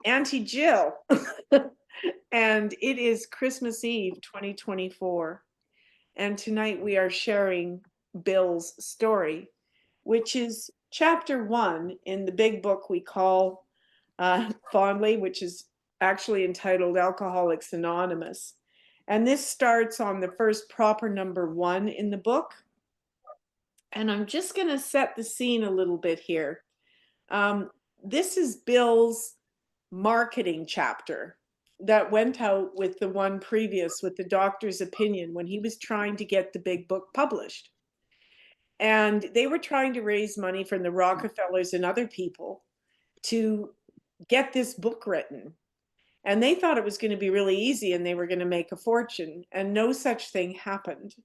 Auntie Jill, and it is Christmas Eve 2024. And tonight we are sharing Bill's story, which is chapter one in the big book we call fondly, which is actually entitled Alcoholics Anonymous. And this starts on the first proper number one in the book. And I'm just going to set the scene a little bit here. This is Bill's marketing chapter that went out with the one previous with the doctor's opinion when he was trying to get the big book published. And they were trying to raise money from the Rockefellers and other people to get this book written. And they thought it was going to be really easy and they were going to make a fortune. And no such thing happened.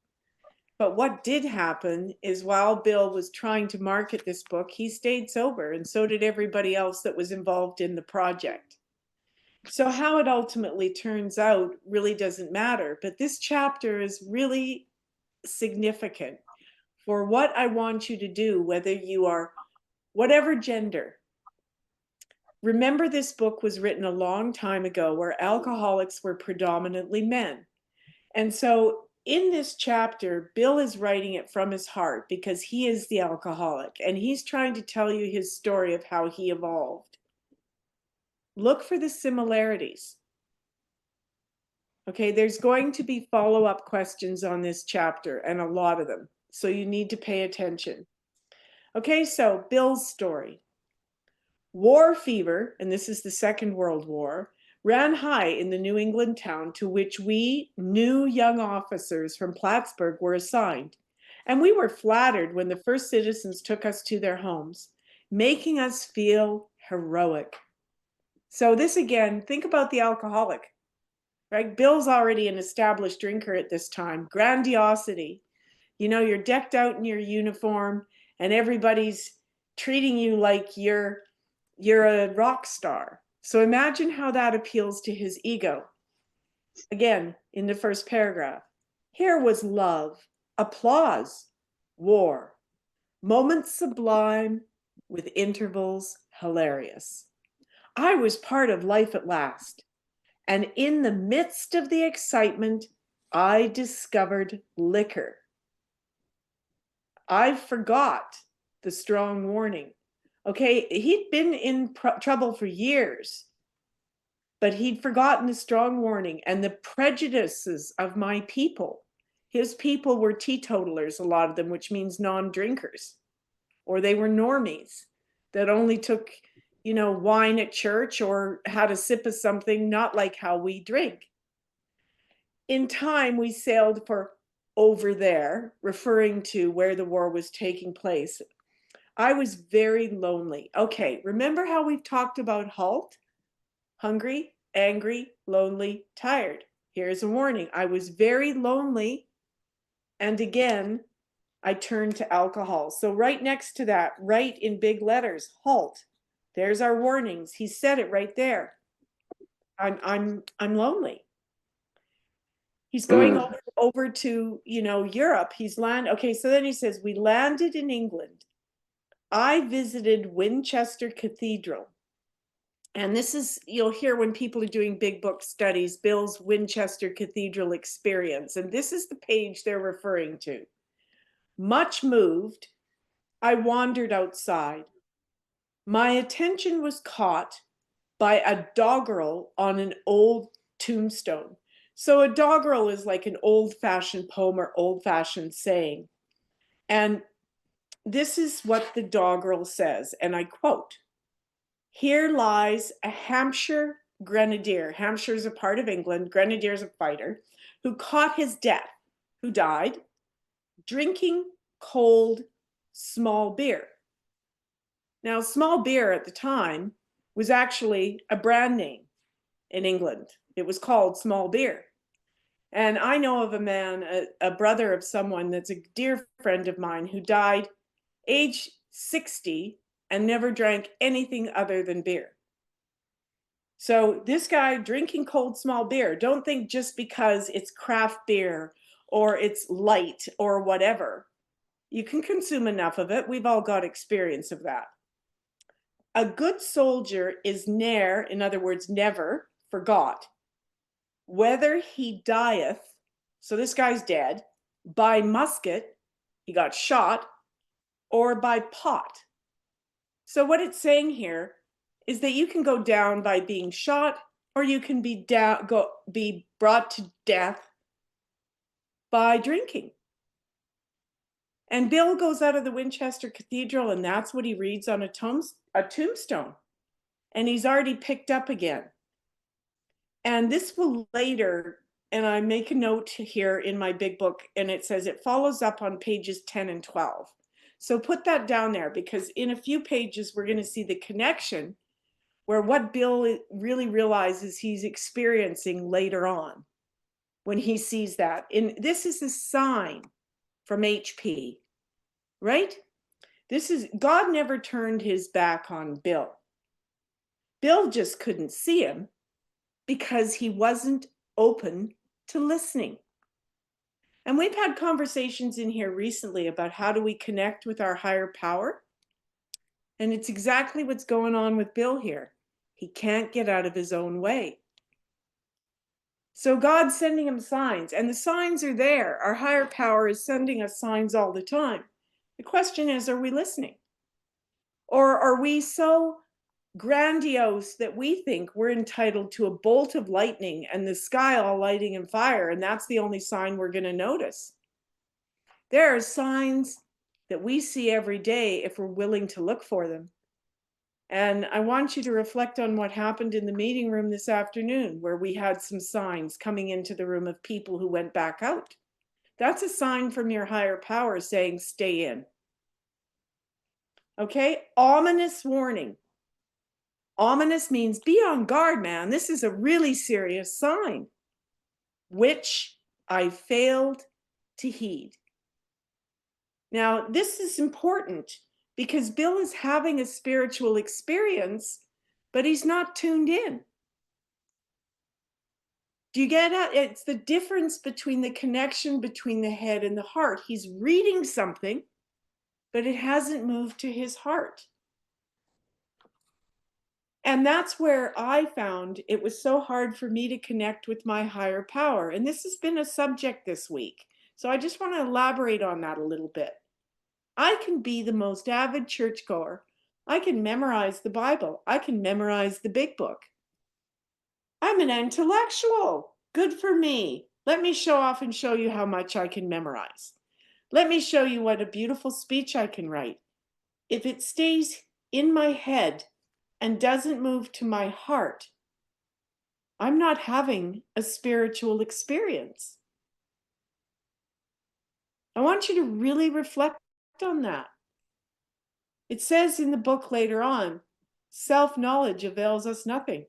But what did happen is while Bill was trying to market this book, he stayed sober, and so did everybody else that was involved in the project. So how it ultimately turns out really doesn't matter, but this chapter is really significant for what I want you to do, whether you are whatever gender. Remember, this book was written a long time ago where alcoholics were predominantly men. And so in this chapter, Bill is writing it from his heart because he is the alcoholic and he's trying to tell you his story of how he evolved. Look for the similarities. Okay, there's going to be follow-up questions on this chapter and a lot of them, so you need to pay attention. Okay, so Bill's story. War fever, and this is the Second World War, ran high in the New England town to which we new young officers from Plattsburgh were assigned. And we were flattered when the first citizens took us to their homes, making us feel heroic. So this again, think about the alcoholic, right? Bill's already an established drinker at this time. Grandiosity. You know, you're decked out in your uniform and everybody's treating you like you're a rock star. So imagine how that appeals to his ego. Again, in the first paragraph, here was love, applause, war, moments sublime with intervals hilarious. I was part of life at last, and in the midst of the excitement, I discovered liquor. I forgot the strong warning. Okay, he'd been in trouble for years, but he'd forgotten the strong warning and the prejudices of my people. His people were teetotalers, a lot of them, which means non-drinkers, or they were normies that only took, wine at church or had a sip of something, not like how we drink. In time, we sailed for over there, referring to where the war was taking place. I was very lonely. Okay, remember how we've talked about HALT? Hungry, angry, lonely, tired. Here's a warning. I was very lonely. And again, I turned to alcohol. So right next to that, write in big letters, HALT. There's our warnings. He said it right there. I'm lonely. He's going over to, Europe. Okay, so then he says, we landed in England. I visited Winchester Cathedral. And this is, you'll hear when people are doing big book studies, Bill's Winchester Cathedral experience. And this is the page they're referring to. Much moved, I wandered outside. My attention was caught by a doggerel on an old tombstone. So a doggerel is like an old-fashioned poem or old-fashioned saying. And this is what the doggerel says, and I quote, here lies a Hampshire grenadier. Hampshire is a part of England. Grenadier is a fighter who caught his death, who died drinking cold small beer. Now, small beer at the time was actually a brand name in England. It was called small beer. And I know of a man, a brother of someone that's a dear friend of mine who died age 60 and never drank anything other than beer. So this guy drinking cold small beer, don't think just because it's craft beer or it's light or whatever. You can consume enough of it. We've all got experience of that. A good soldier is ne'er, in other words, never, forgot, whether he dieth, so this guy's dead, by musket, he got shot, or by pot. So what it's saying here is that you can go down by being shot, or you can be brought to death by drinking. And Bill goes out of the Winchester Cathedral, and that's what he reads on a tombstone. And he's already picked up again. And this will later, and I make a note here in my big book, and it says it follows up on pages 10 and 12. So put that down there, because in a few pages, we're going to see the connection where what Bill really realizes he's experiencing later on when he sees that. And this is a sign from HP, right? This is, God never turned his back on Bill. Bill just couldn't see him because he wasn't open to listening. And we've had conversations in here recently about how do we connect with our higher power. And it's exactly what's going on with Bill here. He can't get out of his own way. So God's sending him signs, and the signs are there. Our higher power is sending us signs all the time. The question is, are we listening? Or are we so grandiose that we think we're entitled to a bolt of lightning and the sky all lighting and fire, and that's the only sign we're going to notice? There are signs that we see every day if we're willing to look for them. And I want you to reflect on what happened in the meeting room this afternoon, where we had some signs coming into the room of people who went back out. That's a sign from your higher power saying, stay in. Okay, ominous warning. Ominous means be on guard, man. This is a really serious sign, which I failed to heed. Now, this is important because Bill is having a spiritual experience, but he's not tuned in. Do you get it? It's the difference between the connection between the head and the heart. He's reading something, but it hasn't moved to his heart. And that's where I found it was so hard for me to connect with my higher power. And this has been a subject this week. So I just want to elaborate on that a little bit. I can be the most avid churchgoer. I can memorize the Bible. I can memorize the big book. I'm an intellectual. Good for me. Let me show off and show you how much I can memorize. Let me show you what a beautiful speech I can write. If it stays in my head and doesn't move to my heart, I'm not having a spiritual experience. I want you to really reflect on that. It says in the book later on, self-knowledge avails us nothing.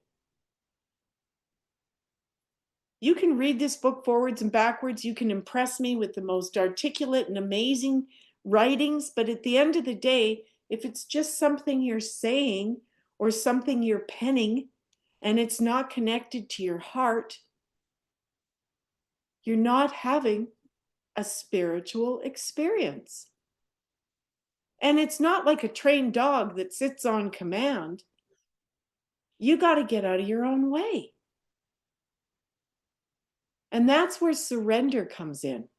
You can read this book forwards and backwards. You can impress me with the most articulate and amazing writings, but at the end of the day, if it's just something you're saying or something you're penning and it's not connected to your heart, you're not having a spiritual experience. And it's not like a trained dog that sits on command. You got to get out of your own way. And that's where surrender comes in.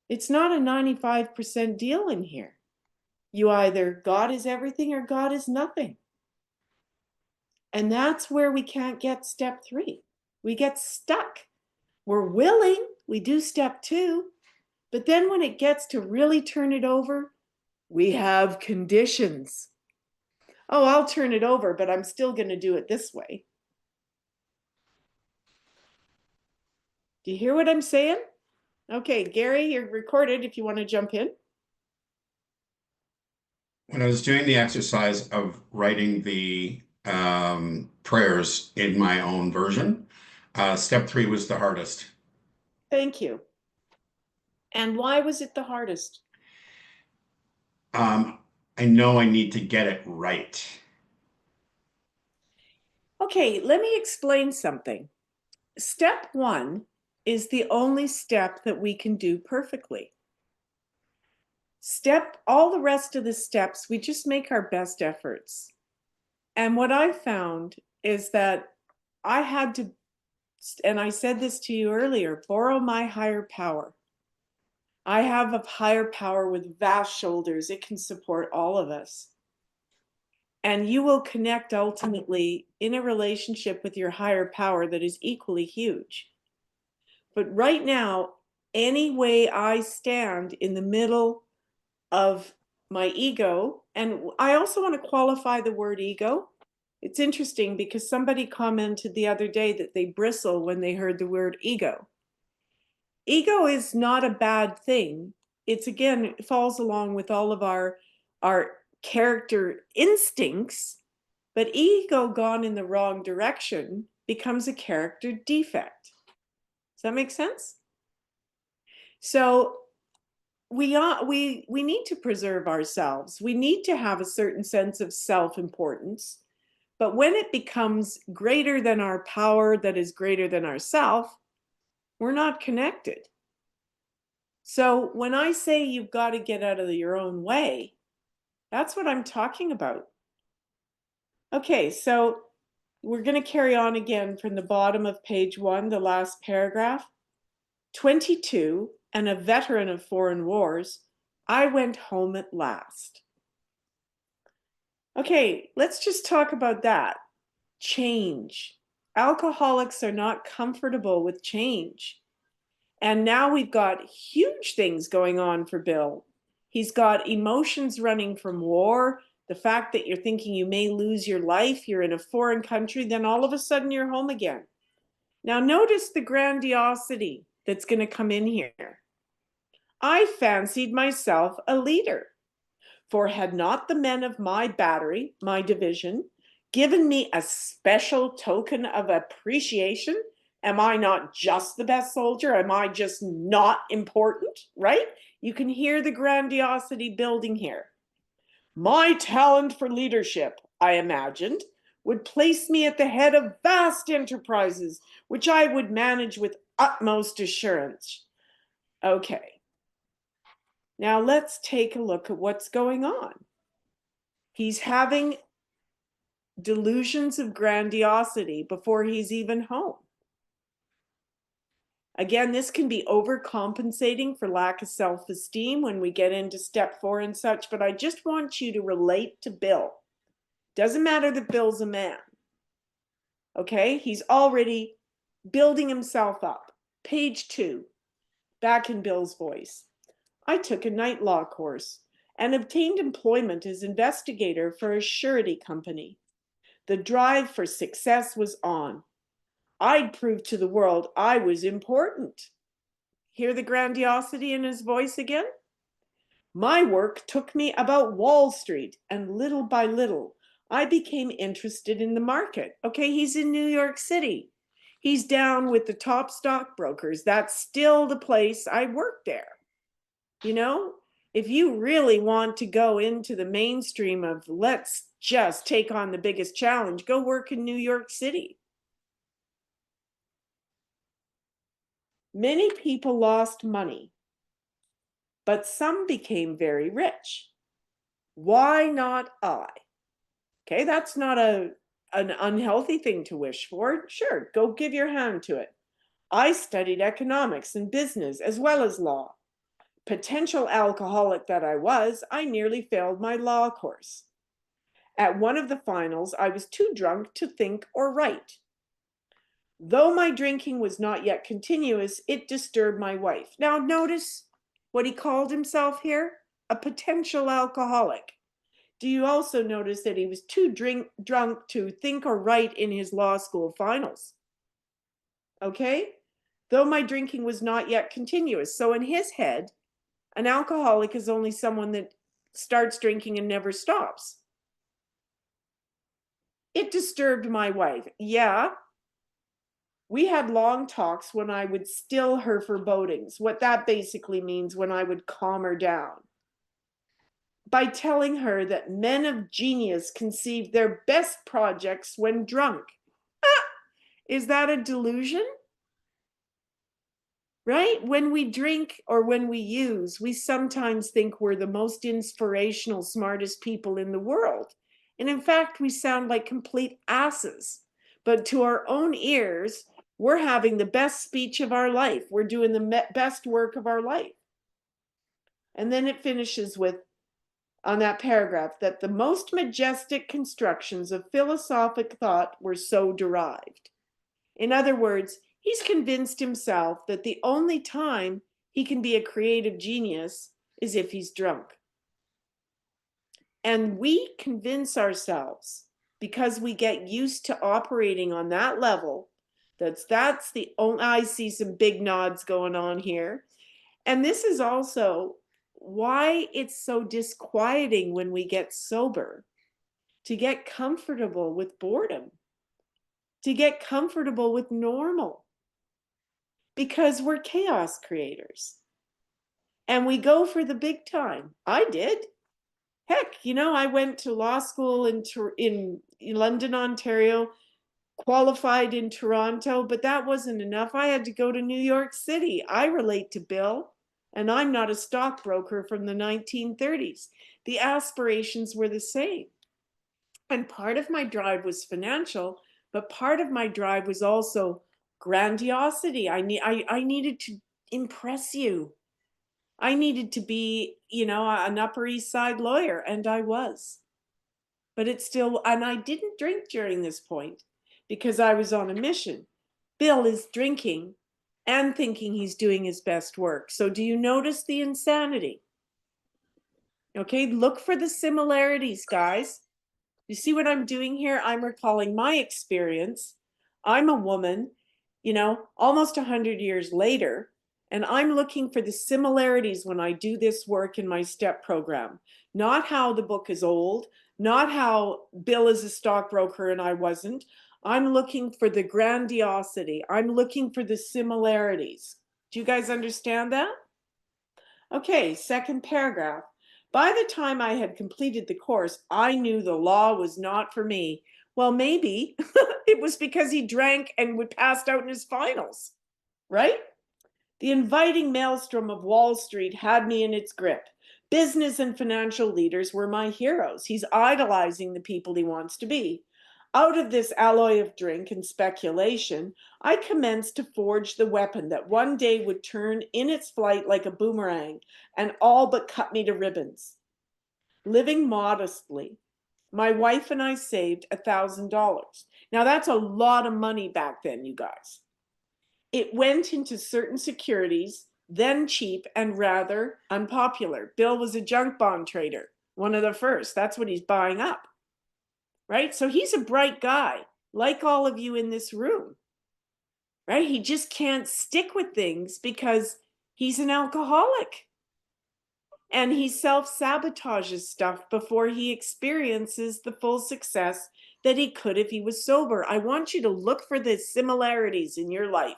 It's not a 95% deal in here. You either God is everything or God is nothing. And that's where we can't get step 3. We get stuck. We're willing, we do step 2, but then when it gets to really turn it over, we have conditions. Oh, I'll turn it over, but I'm still going to do it this way. Do you hear what I'm saying? Okay, Gary, you're recorded if you want to jump in. When I was doing the exercise of writing the prayers in my own version, step 3 was the hardest. Thank you. And why was it the hardest? I know I need to get it right. Okay, let me explain something. Step 1 is the only step that we can do perfectly. All the rest of the steps, we just make our best efforts. And what I found is that I had to, and I said this to you earlier, borrow my higher power. I have a higher power with vast shoulders. It can support all of us. And you will connect ultimately in a relationship with your higher power that is equally huge. But right now, any way I stand in the middle of my ego, and I also want to qualify the word ego. It's interesting because somebody commented the other day that they bristle when they heard the word ego. Ego is not a bad thing. It's, again, it falls along with all of our character instincts, but ego gone in the wrong direction becomes a character defect. Does that make sense? So we need to preserve ourselves. We need to have a certain sense of self-importance. But when it becomes greater than our power, that is greater than ourself, we're not connected. So when I say you've got to get out of your own way, that's what I'm talking about. Okay, so we're going to carry on again from the bottom of page 1, the last paragraph. 22, and a veteran of foreign wars, I went home at last. Okay, let's just talk about that. Change. Alcoholics are not comfortable with change. And now we've got huge things going on for Bill. He's got emotions running from war, the fact that you're thinking you may lose your life, you're in a foreign country, then all of a sudden you're home again. Now notice the grandiosity that's going to come in here. I fancied myself a leader, for had not the men of my battery, my division, given me a special token of appreciation? Am I not just the best soldier? Am I just not important? Right? You can hear the grandiosity building here. My talent for leadership, I imagined, would place me at the head of vast enterprises, which I would manage with utmost assurance. Okay. Now let's take a look at what's going on. He's having delusions of grandiosity before he's even home. Again, this can be overcompensating for lack of self-esteem when we get into step 4 and such, but I just want you to relate to Bill. Doesn't matter that Bill's a man. Okay, he's already building himself up. Page 2, back in Bill's voice. I took a night law course and obtained employment as investigator for a surety company. The drive for success was on. I'd prove to the world I was important. Hear the grandiosity in his voice again? My work took me about Wall Street, and little by little, I became interested in the market. Okay, he's in New York City. He's down with the top stockbrokers. That's still the place I work there. You know, if you really want to go into the mainstream of let's just take on the biggest challenge, go work in New York City. Many people lost money, but some became very rich. Why not I? Okay, that's not an unhealthy thing to wish for. Sure, go give your hand to it. I studied economics and business as well as law. Potential alcoholic that I was, I nearly failed my law course. At one of the finals, I was too drunk to think or write. Though my drinking was not yet continuous, it disturbed my wife. Now notice what he called himself here, a potential alcoholic. Do you also notice that he was too drunk to think or write in his law school finals? Okay? Though my drinking was not yet continuous. So in his head, an alcoholic is only someone that starts drinking and never stops. It disturbed my wife. Yeah. We had long talks when I would still her forebodings. What that basically means, when I would calm her down. By telling her that men of genius conceived their best projects when drunk. Ah, is that a delusion? Right? When we drink or when we use, we sometimes think we're the most inspirational, smartest people in the world. And in fact, we sound like complete asses. But to our own ears, we're having the best speech of our life. We're doing the best work of our life. And then it finishes with, on that paragraph, that the most majestic constructions of philosophic thought were so derived. In other words, he's convinced himself that the only time he can be a creative genius is if he's drunk. And we convince ourselves, because we get used to operating on that level, that's the only, I see some big nods going on here. And this is also why it's so disquieting when we get sober, to get comfortable with boredom, to get comfortable with normal, because we're chaos creators and we go for the big time. I did. Heck, I went to law school in London, Ontario, qualified in Toronto, but that wasn't enough. I had to go to New York City. I relate to Bill, and I'm not a stockbroker from the 1930s. The aspirations were the same. And part of my drive was financial, but part of my drive was also grandiosity. I needed to impress you. I needed to be, an Upper East Side lawyer, and I was. But it's still, and I didn't drink during this point because I was on a mission. Bill is drinking and thinking he's doing his best work. So do you notice the insanity? Okay, look for the similarities, guys. You see what I'm doing here? I'm recalling my experience. I'm a woman, almost 100 years later, and I'm looking for the similarities when I do this work in my STEP program. Not how the book is old, not how Bill is a stockbroker and I wasn't. I'm looking for the grandiosity. I'm looking for the similarities. Do you guys understand that? Okay, second paragraph. By the time I had completed the course, I knew the law was not for me. Well, maybe it was because he drank and would passed out in his finals, right? The inviting maelstrom of Wall Street had me in its grip. Business and financial leaders were my heroes. He's idolizing the people he wants to be. Out of this alloy of drink and speculation, I commenced to forge the weapon that one day would turn in its flight like a boomerang and all but cut me to ribbons. Living modestly, my wife and I saved $1,000. Now that's a lot of money back then, you guys. It went into certain securities, then cheap and rather unpopular. Bill was a junk bond trader, one of the first. That's what he's buying up, right? So he's a bright guy, like all of you in this room, right? He just can't stick with things because he's an alcoholic. And he self-sabotages stuff before he experiences the full success that he could if he was sober. I want you to look for the similarities in your life.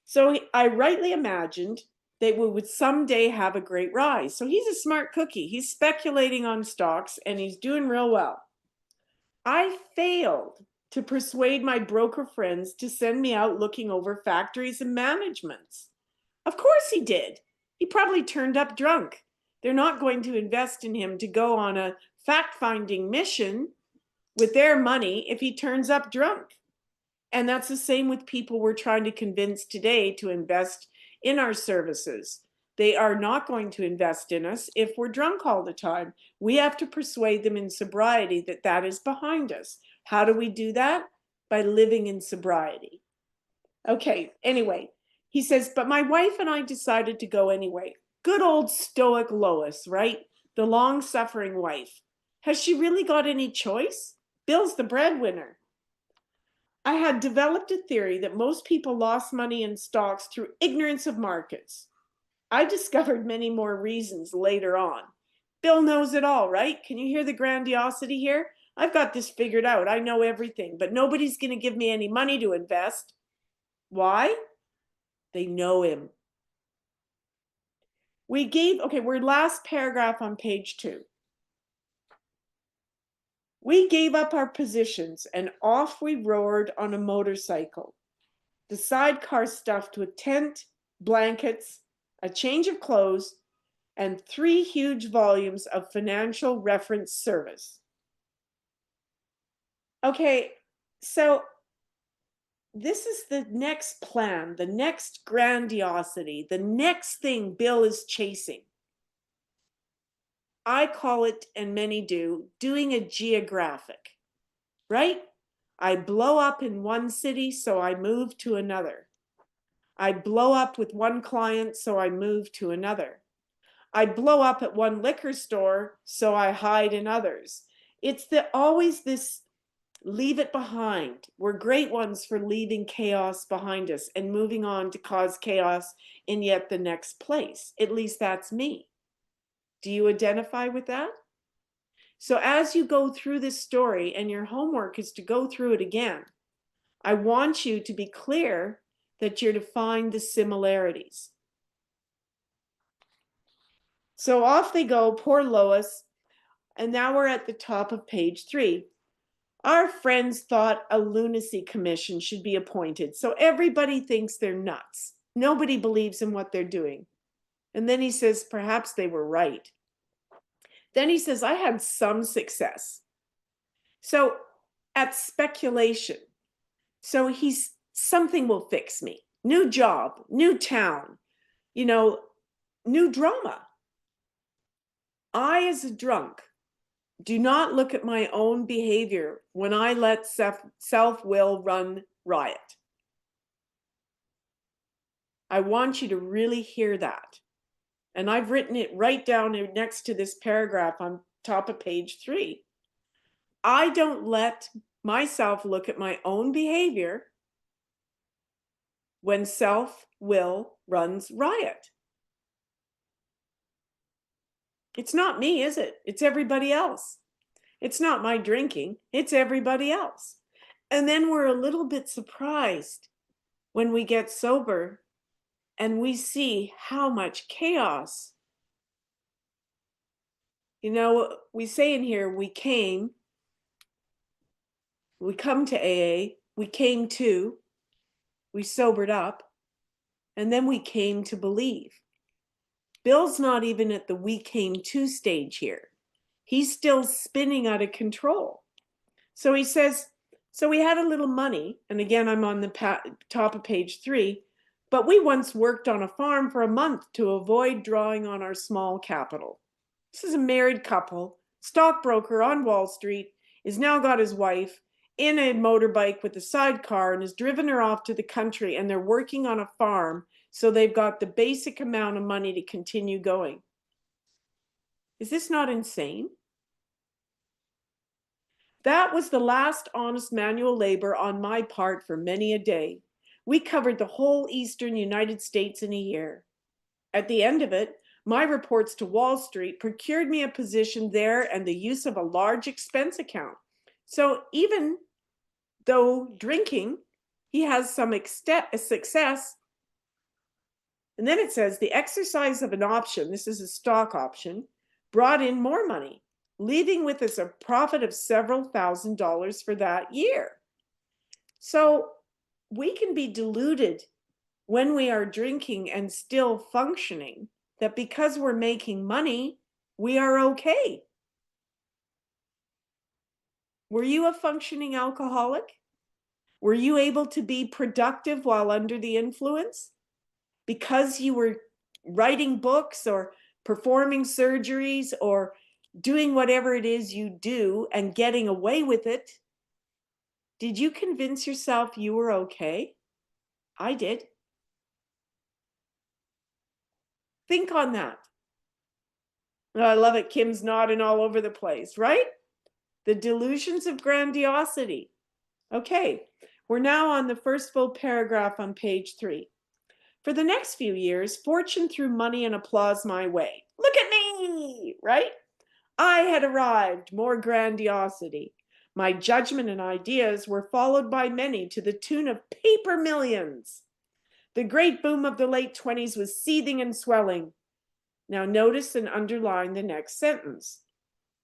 So I rightly imagined that we would someday have a great rise. So he's a smart cookie. He's speculating on stocks and he's doing real well. I failed to persuade my broker friends to send me out looking over factories and managements. Of course he did. He probably turned up drunk. They're not going to invest in him to go on a fact-finding mission with their money if he turns up drunk. And that's the same with people we're trying to convince today to invest in our services. They are not going to invest in us if we're drunk all the time. We have to persuade them in sobriety that that is behind us. How do we do that? By living in sobriety. Okay, anyway, he says, but my wife and I decided to go anyway. Good old stoic Lois, right? The long-suffering wife. Has she really got any choice? Bill's the breadwinner. I had developed a theory that most people lost money in stocks through ignorance of markets. I discovered many more reasons later on. Bill knows it all, right? Can you hear the grandiosity here? I've got this figured out. I know everything, but nobody's going to give me any money to invest. Why? They know him. We're last paragraph on page 2. We gave up our positions and off we roared on a motorcycle. The sidecar stuffed with tent, blankets, a change of clothes, and 3 huge volumes of financial reference service. Okay, so this is the next plan, the next grandiosity, the next thing Bill is chasing. I call it, and many do, doing a geographic, right? I blow up in one city, so I move to another. I blow up with one client, so I move to another. I blow up at one liquor store, so I hide in others. It's always this leave it behind. We're great ones for leaving chaos behind us and moving on to cause chaos in yet the next place. At least that's me. Do you identify with that? So as you go through this story, and your homework is to go through it again, I want you to be clear that you're to find the similarities. So off they go, poor Lois, and now we're at the top of page 3. Our friends thought a lunacy commission should be appointed, so everybody thinks they're nuts. Nobody believes in what they're doing. And then he says, perhaps they were right. Then he says, I had some success. So at speculation, so he's, something will fix me. New job, new town, new drama. I, as a drunk, do not look at my own behavior when I let self-will run riot. I want you to really hear that. And I've written it right down next to this paragraph on top of page 3. I don't let myself look at my own behavior when self-will runs riot. It's not me, is it? It's everybody else. It's not my drinking, it's everybody else. And then we're a little bit surprised when we get sober and we see how much chaos. We say in here, we come to AA, we came to, we sobered up, and then we came to believe. Bill's not even at the we came to stage here. He's still spinning out of control. So he says, so we had a little money, and again, I'm on the top of page 3, but we once worked on a farm for a month to avoid drawing on our small capital. This is a married couple, stockbroker on Wall Street, is now got his wife in a motorbike with a sidecar and has driven her off to the country, and they're working on a farm, so they've got the basic amount of money to continue going. Is this not insane? That was the last honest manual labor on my part for many a day. We covered the whole eastern United States in a year. At the end of it, my reports to Wall Street procured me a position there and the use of a large expense account. So even though drinking, he has some success. And then it says the exercise of an option, this is a stock option, brought in more money, leaving with us a profit of several $1,000s for that year. So we can be deluded when we are drinking and still functioning, that because we're making money, we are okay. Were you a functioning alcoholic? Were you able to be productive while under the influence? Because you were writing books or performing surgeries or doing whatever it is you do and getting away with it, did you convince yourself you were okay? I did. Think on that. Oh, I love it. Kim's nodding all over the place, right? The delusions of grandiosity. Okay, we're now on the first full paragraph on page 3. For the next few years, fortune threw money and applause my way. Look at me, right? I had arrived, more grandiosity. My judgment and ideas were followed by many to the tune of paper millions. The great boom of the late 20s was seething and swelling. Now notice and underline the next sentence.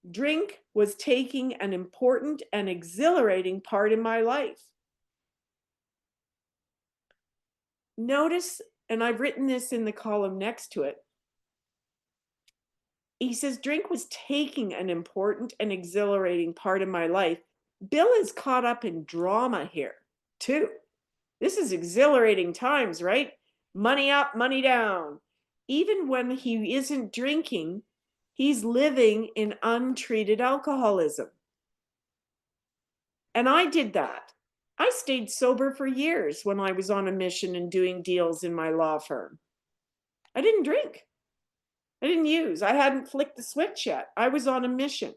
Drink was taking an important and exhilarating part in my life. Notice, and I've written this in the column next to it, He says, drink was taking an important and exhilarating part of my life. Bill is caught up in drama here, too. This is exhilarating times, right? Money up, money down. Even when he isn't drinking, he's living in untreated alcoholism. And I did that. I stayed sober for years when I was on a mission and doing deals in my law firm. I didn't drink. I didn't use. I hadn't flicked the switch yet. I was on a mission.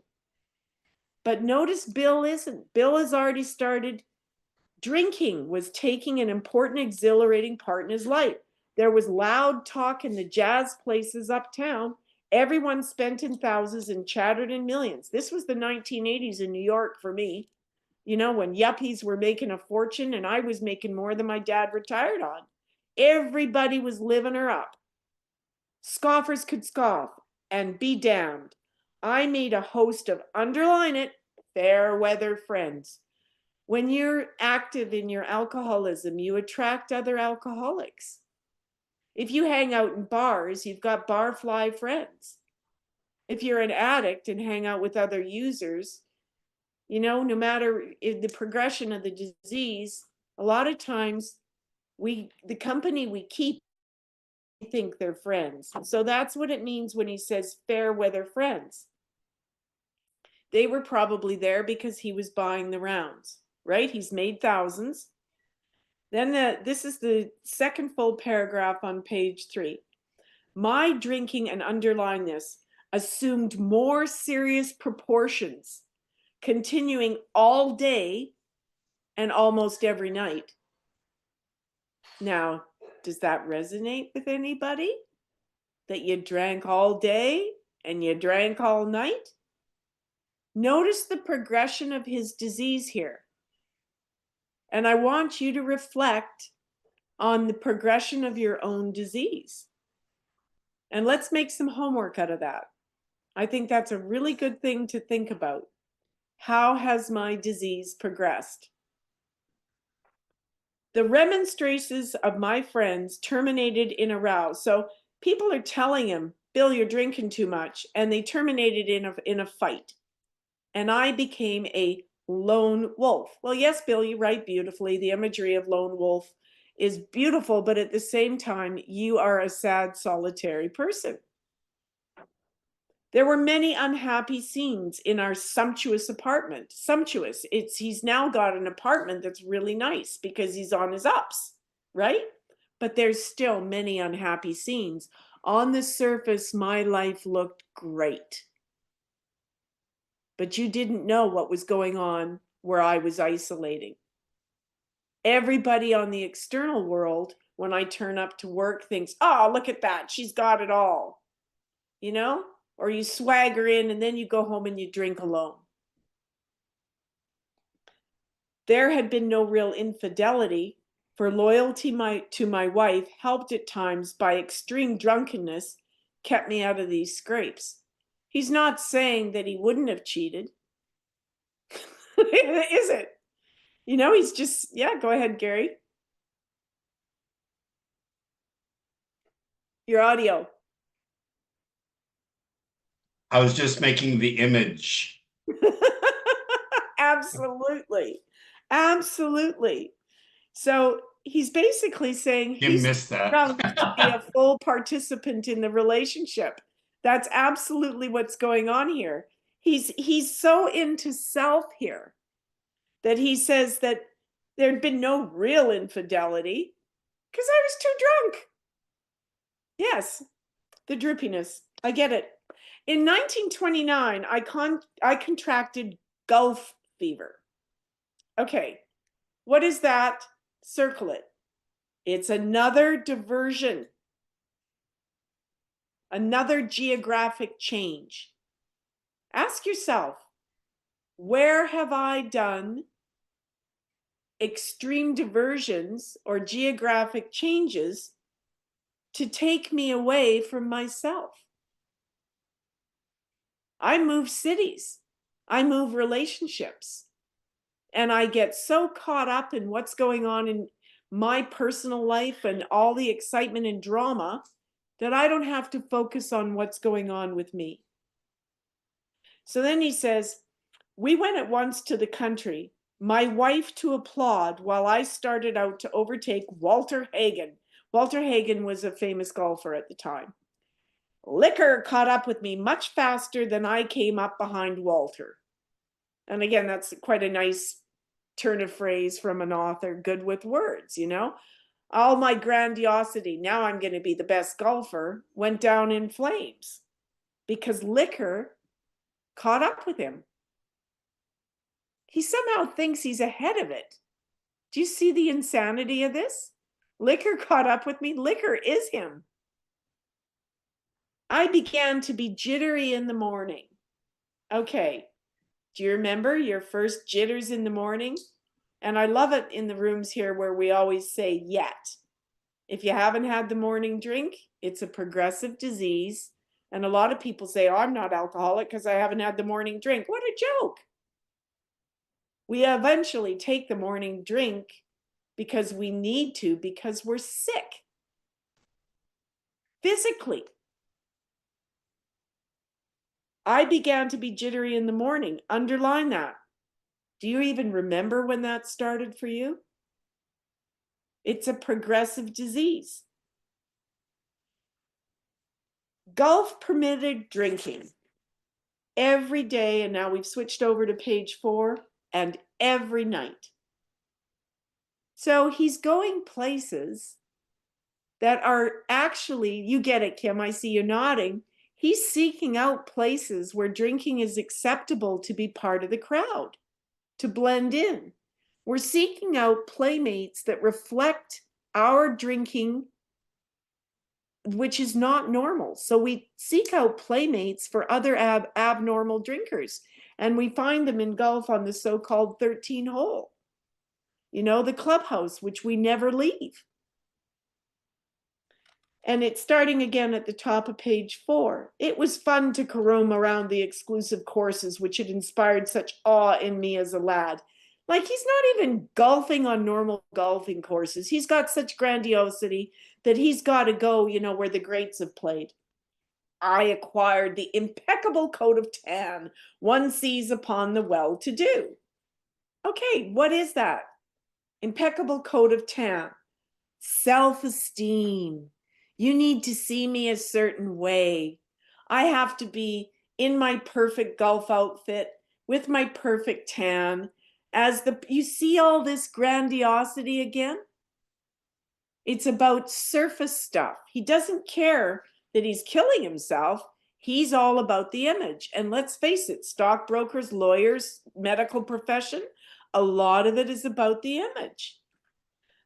But notice Bill isn't. Bill has already started. Drinking was taking an important, exhilarating part in his life. There was loud talk in the jazz places uptown. Everyone spent in thousands and chattered in millions. This was the 1980s in New York for me, you know, when yuppies were making a fortune and I was making more than my dad retired on. Everybody was living her up. Scoffers could scoff and be damned. I made a host of, underline it, fair weather friends. When you're active in your alcoholism, you attract other alcoholics. If you hang out in bars, you've got barfly friends. If you're an addict and hang out with other users, you know, no matter the progression of the disease, a lot of times the company we keep, think they're friends. So that's what it means when he says fair weather friends. They were probably there because he was buying the rounds, right? He's made thousands. Then this is the second full paragraph on page 3. My drinking, and underline this, assumed more serious proportions, continuing all day and almost every night. Now, does that resonate with anybody? That you drank all day and you drank all night? Notice the progression of his disease here. And I want you to reflect on the progression of your own disease. And let's make some homework out of that. I think that's a really good thing to think about. How has my disease progressed? The remonstrances of my friends terminated in a row. So people are telling him, Bill, you're drinking too much. And they terminated in a fight. And I became a lone wolf. Well, yes, Bill, you write beautifully. The imagery of lone wolf is beautiful, but at the same time, you are a sad, solitary person. There were many unhappy scenes in our sumptuous apartment. Sumptuous. He's now got an apartment that's really nice because he's on his ups, right? But there's still many unhappy scenes. On the surface, my life looked great. But you didn't know what was going on where I was isolating. Everybody on the external world, when I turn up to work, thinks, oh, look at that. She's got it all. You know? Or you swagger in and then you go home and you drink alone. There had been no real infidelity, for loyalty to my wife, helped at times by extreme drunkenness, kept me out of these scrapes. He's not saying that he wouldn't have cheated. Is it? You know, he's just, yeah, go ahead, Gary. Your audio. I was just making the image. Absolutely. Absolutely. So he's basically saying You he's missed that. drunk to be a full participant in the relationship. That's absolutely what's going on here. He's so into self here that he says that there'd been no real infidelity because I was too drunk. Yes, the drippiness. I get it. In 1929, I contracted Gulf fever. Okay, what is that? Circle it. It's another diversion, another geographic change. Ask yourself, where have I done extreme diversions or geographic changes to take me away from myself? I move cities, I move relationships, and I get so caught up in what's going on in my personal life and all the excitement and drama that I don't have to focus on what's going on with me. So then he says, we went at once to the country, my wife to applaud while I started out to overtake Walter Hagen. Walter Hagen was a famous golfer at the time. Liquor caught up with me much faster than I came up behind Walter. And again, that's quite a nice turn of phrase from an author, good with words, you know? All my grandiosity, now I'm going to be the best golfer, went down in flames because liquor caught up with him. He somehow thinks he's ahead of it. Do you see the insanity of this? Liquor caught up with me. Liquor is him. I began to be jittery in the morning. Okay. Do you remember your first jitters in the morning? And I love it in the rooms here where we always say yet. If you haven't had the morning drink, it's a progressive disease. And a lot of people say, oh, I'm not alcoholic because I haven't had the morning drink. What a joke. We eventually take the morning drink because we need to, because we're sick physically. I began to be jittery in the morning. Underline that. Do you even remember when that started for you? It's a progressive disease. Golf permitted drinking every day, and now we've switched over to page 4, and every night. So he's going places that are actually, you get it, Kim, I see you nodding. He's seeking out places where drinking is acceptable to be part of the crowd, to blend in. We're seeking out playmates that reflect our drinking, which is not normal. So we seek out playmates for other abnormal drinkers, and we find them in golf on the so-called 13 hole. You know, the clubhouse, which we never leave. And it's starting again at the top of page 4. It was fun to roam around the exclusive courses, which had inspired such awe in me as a lad. Like, he's not even golfing on normal golfing courses. He's got such grandiosity that he's got to go, you know, where the greats have played. I acquired the impeccable coat of tan one sees upon the well-to-do. Okay, what is that? Impeccable coat of tan. Self-esteem. You need to see me a certain way. I have to be in my perfect golf outfit with my perfect tan. You see all this grandiosity again? It's about surface stuff. He doesn't care that he's killing himself. He's all about the image. And let's face it, stockbrokers, lawyers, medical profession, a lot of it is about the image.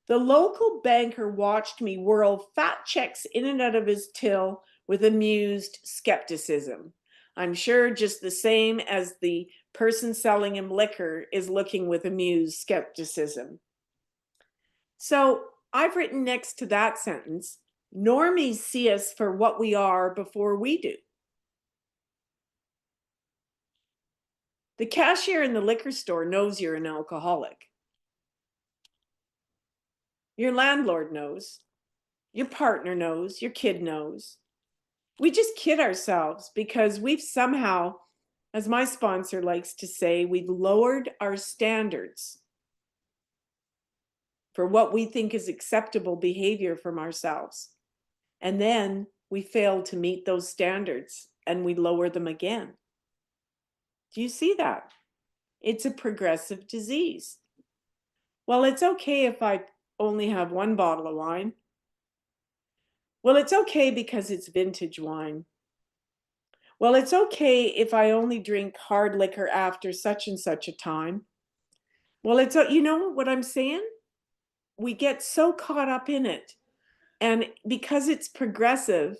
The local banker watched me whirl fat checks in and out of his till with amused skepticism. I'm sure just the same as the person selling him liquor is looking with amused skepticism. So I've written next to that sentence, normies see us for what we are before we do. The cashier in the liquor store knows you're an alcoholic. Your landlord knows. Your partner knows. Your kid knows. We just kid ourselves because we've somehow, as my sponsor likes to say, we've lowered our standards for what we think is acceptable behavior from ourselves. And then we fail to meet those standards and we lower them again. Do you see that? It's a progressive disease. Well, it's okay if I only have one bottle of wine. Well, it's okay because it's vintage wine. Well, it's okay if I only drink hard liquor after such and such a time. Well, you know what I'm saying? We get so caught up in it. And because it's progressive,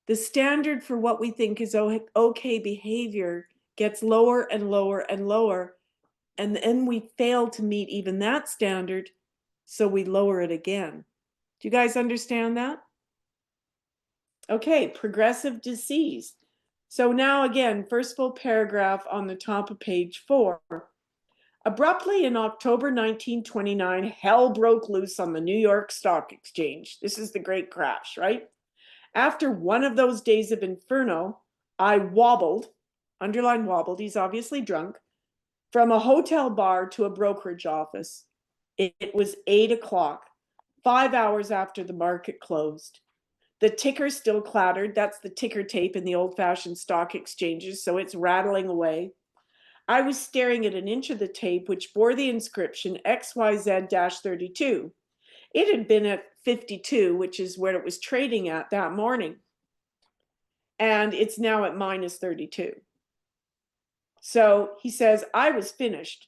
the standard for what we think is okay behavior gets lower and lower and lower. And then we fail to meet even that standard, so we lower it again. Do you guys understand that? Okay, progressive disease. So now again, first full paragraph on the top of page 4. Abruptly in October 1929, hell broke loose on the New York Stock Exchange. This is the great crash, right? After one of those days of inferno, I wobbled underline wobbled, he's obviously drunk, from a hotel bar to a brokerage office. It was 8 o'clock, 5 hours after the market closed. The ticker still clattered. That's the ticker tape in the old-fashioned stock exchanges, so it's rattling away. I was staring at an inch of the tape, which bore the inscription XYZ-32. It had been at 52, which is where it was trading at that morning. And it's now at minus 32. So he says, I was finished,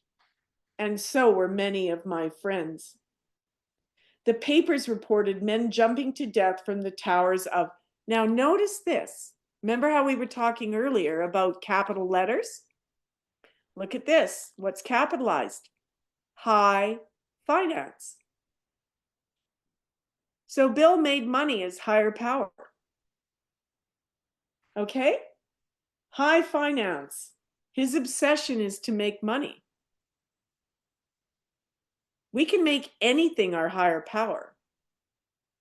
and so were many of my friends. The papers reported men jumping to death from the towers of, now notice this. Remember how we were talking earlier about capital letters? Look at this. What's capitalized? High finance. So Bill made money as higher power. Okay? High finance. His obsession is to make money. We can make anything our higher power,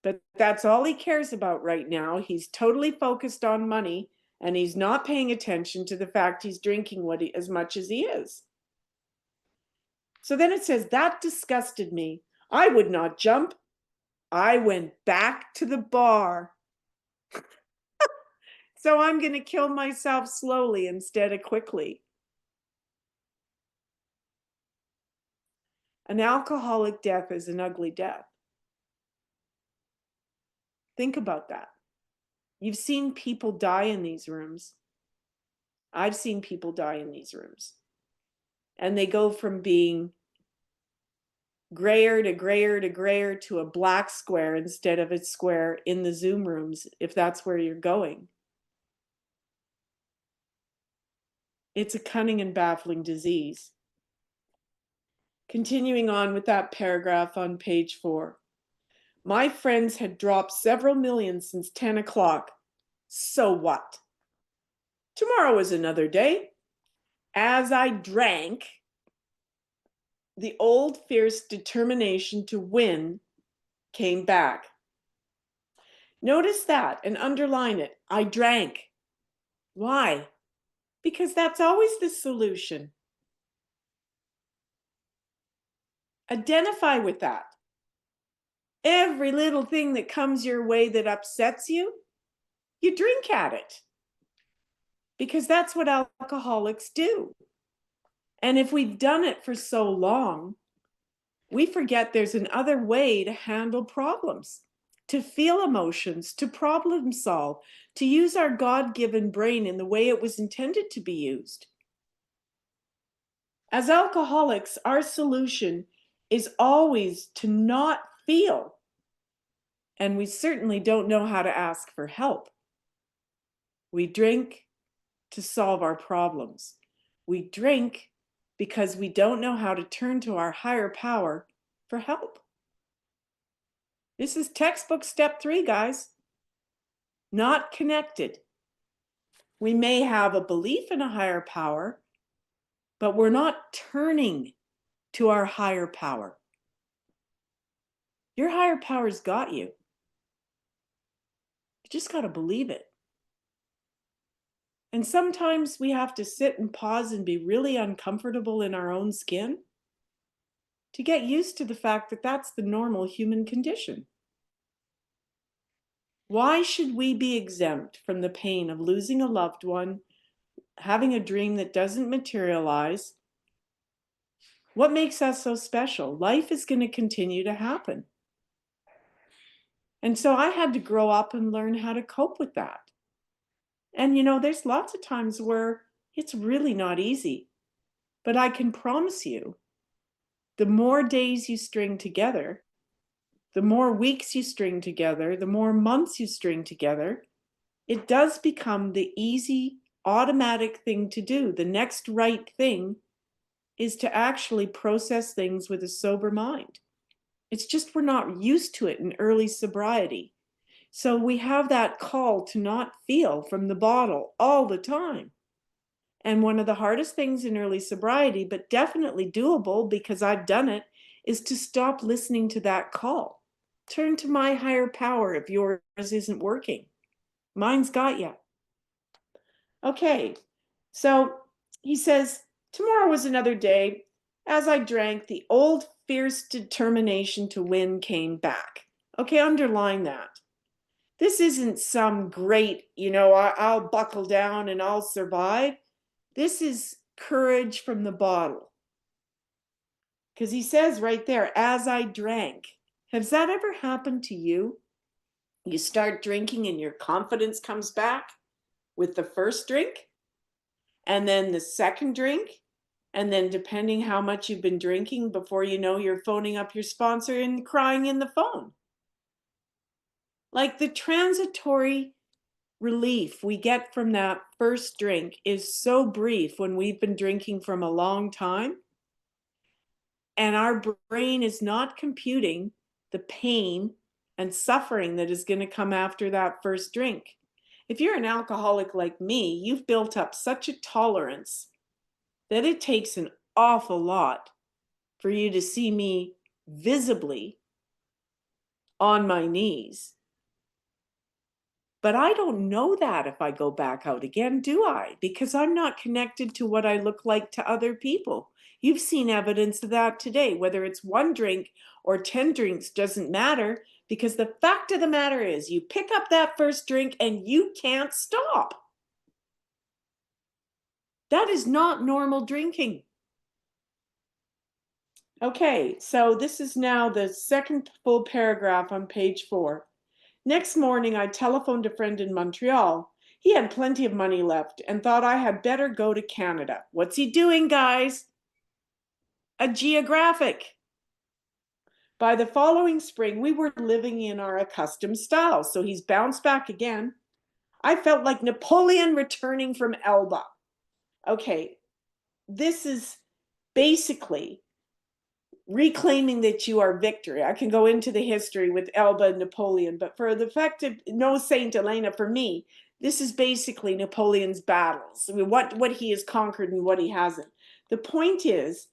but that's all he cares about right now. He's totally focused on money, and he's not paying attention to the fact he's drinking as much as he is. So then it says, that disgusted me. I would not jump. I went back to the bar. So I'm going to kill myself slowly instead of quickly. An alcoholic death is an ugly death. Think about that. You've seen people die in these rooms. I've seen people die in these rooms. And they go from being grayer to grayer to grayer to a black square instead of a square in the Zoom rooms, if that's where you're going. It's a cunning and baffling disease. Continuing on with that paragraph on page 4. My friends had dropped several million since 10 o'clock. So what? Tomorrow is another day. As I drank, the old fierce determination to win came back. Notice that and underline it. I drank. Why? Because that's always the solution. Identify with that. Every little thing that comes your way that upsets you, you drink at it. Because that's what alcoholics do. And if we've done it for so long, we forget there's another way to handle problems, to feel emotions, to problem solve, to use our God-given brain in the way it was intended to be used. As alcoholics, our solution is always to not feel. And we certainly don't know how to ask for help. We drink to solve our problems. We drink because we don't know how to turn to our higher power for help. This is textbook step 3, guys. Not connected. We may have a belief in a higher power, but we're not turning to our higher power. Your higher power's got you. You just got to believe it. And sometimes we have to sit and pause and be really uncomfortable in our own skin to get used to the fact that that's the normal human condition. Why should we be exempt from the pain of losing a loved one, having a dream that doesn't materialize? What makes us so special? Life is going to continue to happen. And so I had to grow up and learn how to cope with that. And there's lots of times where it's really not easy. But I can promise you, the more days you string together, the more weeks you string together, the more months you string together, it does become the easy, automatic thing to do. The next right thing is to actually process things with a sober mind. It's just we're not used to it in early sobriety. So we have that call to not feel from the bottle all the time. And one of the hardest things in early sobriety, but definitely doable because I've done it, is to stop listening to that call. Turn to my higher power if yours isn't working. Mine's got you. Okay, So he says, tomorrow was another day. As I drank, the old fierce determination to win came back. Okay, underline that. This isn't some great, I'll buckle down and I'll survive. This is courage from the bottle. Because he says right there, as I drank. Has that ever happened to you? You start drinking and your confidence comes back with the first drink, and then the second drink, and then depending how much you've been drinking, before you know, you're phoning up your sponsor and crying in the phone. Like, the transitory relief we get from that first drink is so brief when we've been drinking from a long time, and our brain is not computing the pain and suffering that is going to come after that first drink. If you're an alcoholic like me, you've built up such a tolerance that it takes an awful lot for you to see me visibly on my knees. But I don't know that if I go back out again, do I? Because I'm not connected to what I look like to other people. You've seen evidence of that today. Whether it's one drink or 10 drinks doesn't matter, because the fact of the matter is you pick up that first drink and you can't stop. That is not normal drinking. Okay, so this is now the second full paragraph on page 4. Next morning, I telephoned a friend in Montreal. He had plenty of money left and thought I had better go to Canada. What's he doing, guys? A geographic. By the following spring, we were living in our accustomed style, so he's bounced back again. I felt like Napoleon returning from Elba. Okay, this is basically reclaiming that you are victory. I can go into the history with Elba and Napoleon, but for the fact of no Saint Helena, for me, this is basically Napoleon's battles. I mean, what he has conquered and what he hasn't. The point is,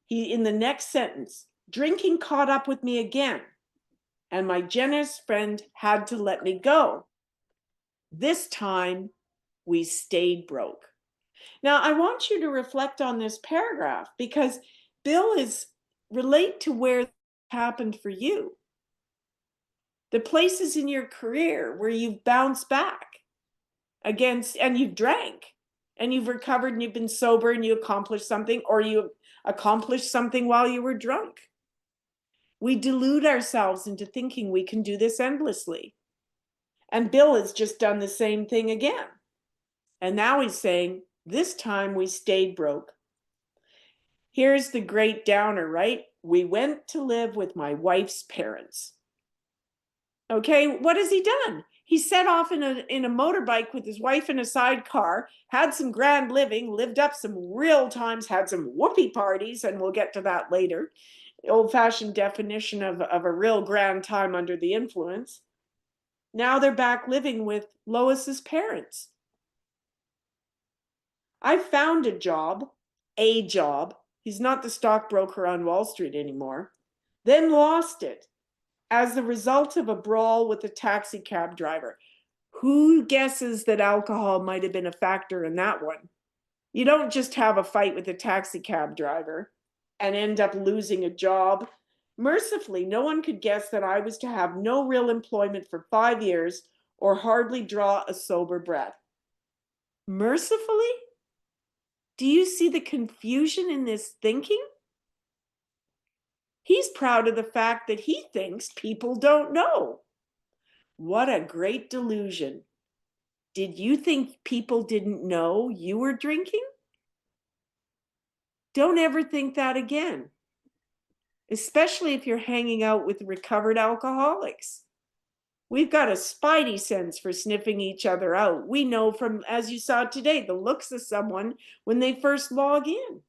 he, in the next sentence, drinking caught up with me again, and my generous friend had to let me go. This time, we stayed broke. Now, I want you to reflect on this paragraph, because Bill is relate to where it happened for you. The places in your career where you've bounced back against, and you've drank and you've recovered and you've been sober and you accomplished something, or you accomplished something while you were drunk. We delude ourselves into thinking we can do this endlessly. And Bill has just done the same thing again. And now he's saying, this time we stayed broke. Here's the great downer, right? We went to live with my wife's parents. Okay, what has he done? He set off in a motorbike with his wife in a sidecar, had some grand living, lived up some real times, had some whoopee parties, and we'll get to that later. The old-fashioned definition of a real grand time under the influence. Now they're back living with Lois's parents. I found a job. He's not the stockbroker on Wall Street anymore. Then lost it as the result of a brawl with a taxi cab driver. Who guesses that alcohol might have been a factor in that one? You don't just have a fight with a taxi cab driver and end up losing a job. Mercifully, no one could guess that I was to have no real employment for 5 years or hardly draw a sober breath. Mercifully? Do you see the confusion in this thinking? He's proud of the fact that he thinks people don't know. What a great delusion. Did you think people didn't know you were drinking? Don't ever think that again, especially if you're hanging out with recovered alcoholics. We've got a spidey sense for sniffing each other out. We know from, as you saw today, the looks of someone when they first log in.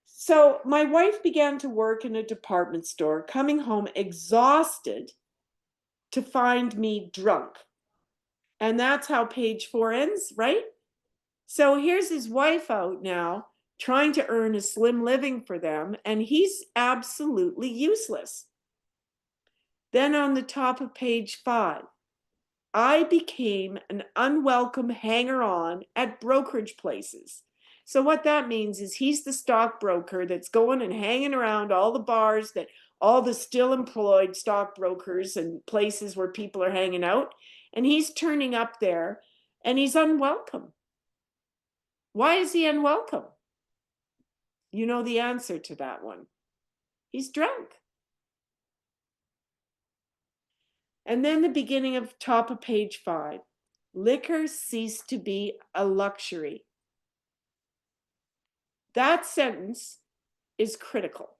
So my wife began to work in a department store, coming home exhausted to find me drunk. And that's how page 4 ends, right? So here's his wife out now, trying to earn a slim living for them, and he's absolutely useless. Then on the top of page 5, I became an unwelcome hanger-on at brokerage places. So what that means is he's the stockbroker that's going and hanging around all the bars that all the still employed stockbrokers and places where people are hanging out. And he's turning up there and he's unwelcome. Why is he unwelcome? You know the answer to that one. He's drunk. And then the beginning of top of page 5. Liquor ceased to be a luxury. That sentence is critical.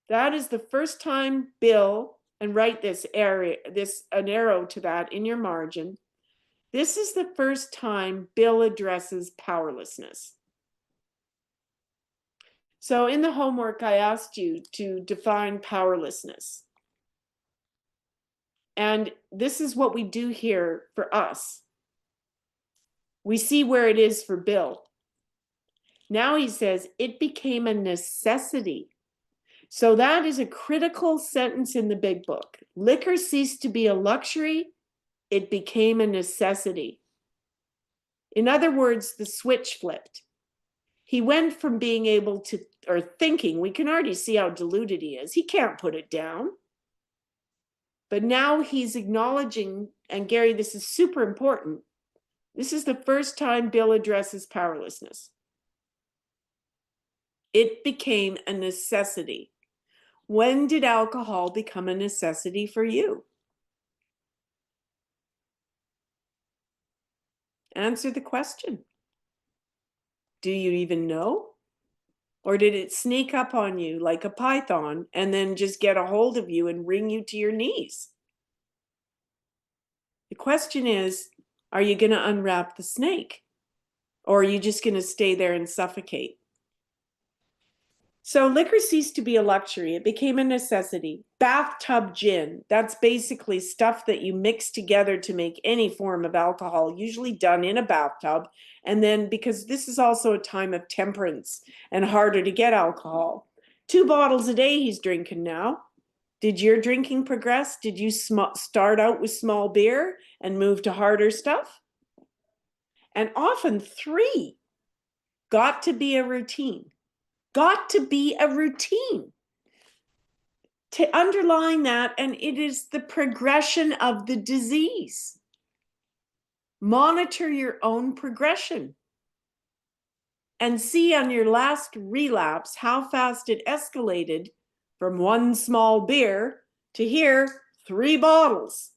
That is the first time Bill, and write this an arrow to that in your margin. This is the first time Bill addresses powerlessness. So in the homework, I asked you to define powerlessness. And this is what we do here for us. We see where it is for Bill. Now he says, it became a necessity. So that is a critical sentence in the big book. Liquor ceased to be a luxury. It became a necessity. In other words, the switch flipped. He went from being able to, or thinking, we can already see how deluded he is. He can't put it down. But now he's acknowledging, and Gary, this is super important. This is the first time Bill addresses powerlessness. It became a necessity. When did alcohol become a necessity for you? Answer the question. Do you even know? Or did it sneak up on you like a python and then just get a hold of you and wring you to your knees? The question is, are you going to unwrap the snake? Or are you just going to stay there and suffocate? So liquor ceased to be a luxury. It became a necessity. Bathtub gin, that's basically stuff that you mix together to make any form of alcohol, usually done in a bathtub. And then because this is also a time of temperance and harder to get alcohol. 2 bottles a day he's drinking now. Did your drinking progress? Did you start out with small beer and move to harder stuff? And often 3. Got to be a routine. Got to be a routine. To underline that, and it is the progression of the disease. Monitor your own progression and see on your last relapse how fast it escalated from 1 small beer to here 3 bottles.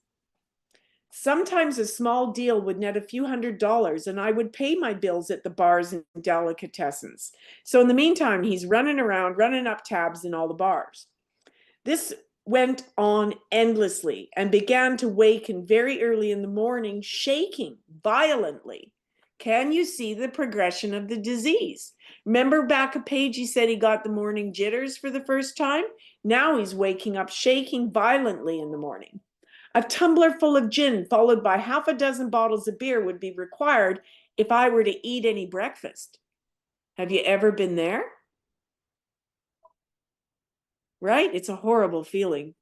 Sometimes a small deal would net a few $100s and I would pay my bills at the bars and delicatessens. So in the meantime, he's running around, running up tabs in all the bars. This went on endlessly and began to waken very early in the morning, shaking violently. Can you see the progression of the disease? Remember back a page, he said he got the morning jitters for the first time? Now he's waking up shaking violently in the morning. A tumbler full of gin followed by half a dozen bottles of beer would be required if I were to eat any breakfast. Have you ever been there? Right? It's a horrible feeling.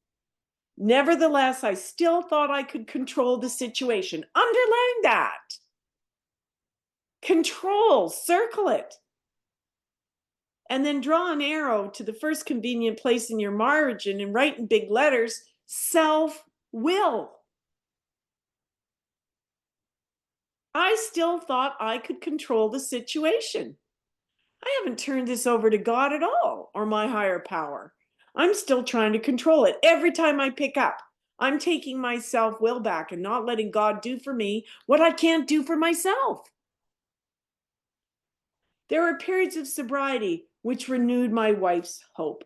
Nevertheless, I still thought I could control the situation. Underline that. Control, circle it. And then draw an arrow to the first convenient place in your margin and write in big letters, self-will. I still thought I could control the situation. I haven't turned this over to God at all, or my higher power. I'm still trying to control it. Every time I pick up, I'm taking my self-will back and not letting God do for me what I can't do for myself. There were periods of sobriety which renewed my wife's hope.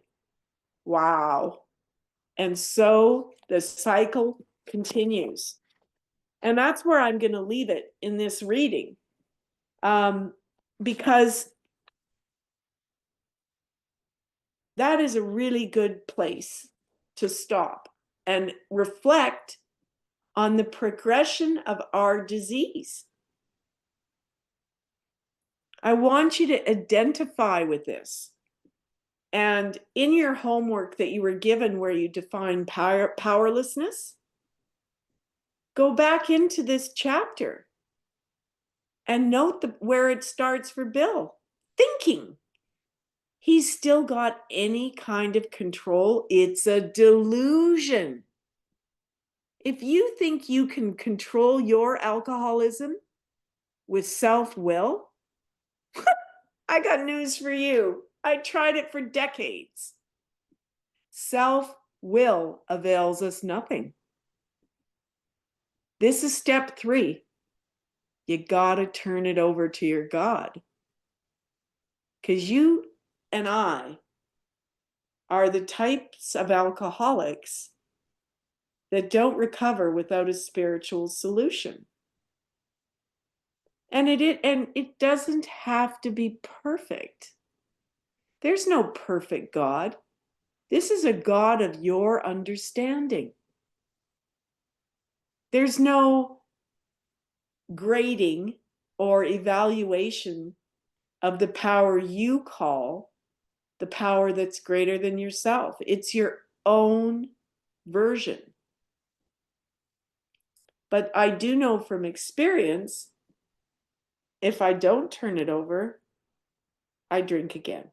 Wow. And so the cycle continues. And that's where I'm going to leave it in this reading. Because that is a really good place to stop and reflect on the progression of our disease. I want you to identify with this. And in your homework that you were given where you define powerlessness, Go back into this chapter and note where it starts for Bill. Thinking he's still got any kind of control. It's a delusion. If you think you can control your alcoholism with self-will, I got news for you. I tried it for decades. Self-will avails us nothing. This is step 3. You gotta turn it over to your God. Because you and I are the types of alcoholics that don't recover without a spiritual solution. And it doesn't have to be perfect. There's no perfect God. This is a God of your understanding. There's no grading or evaluation of the power you call the power that's greater than yourself. It's your own version. But I do know from experience, if I don't turn it over, I drink again.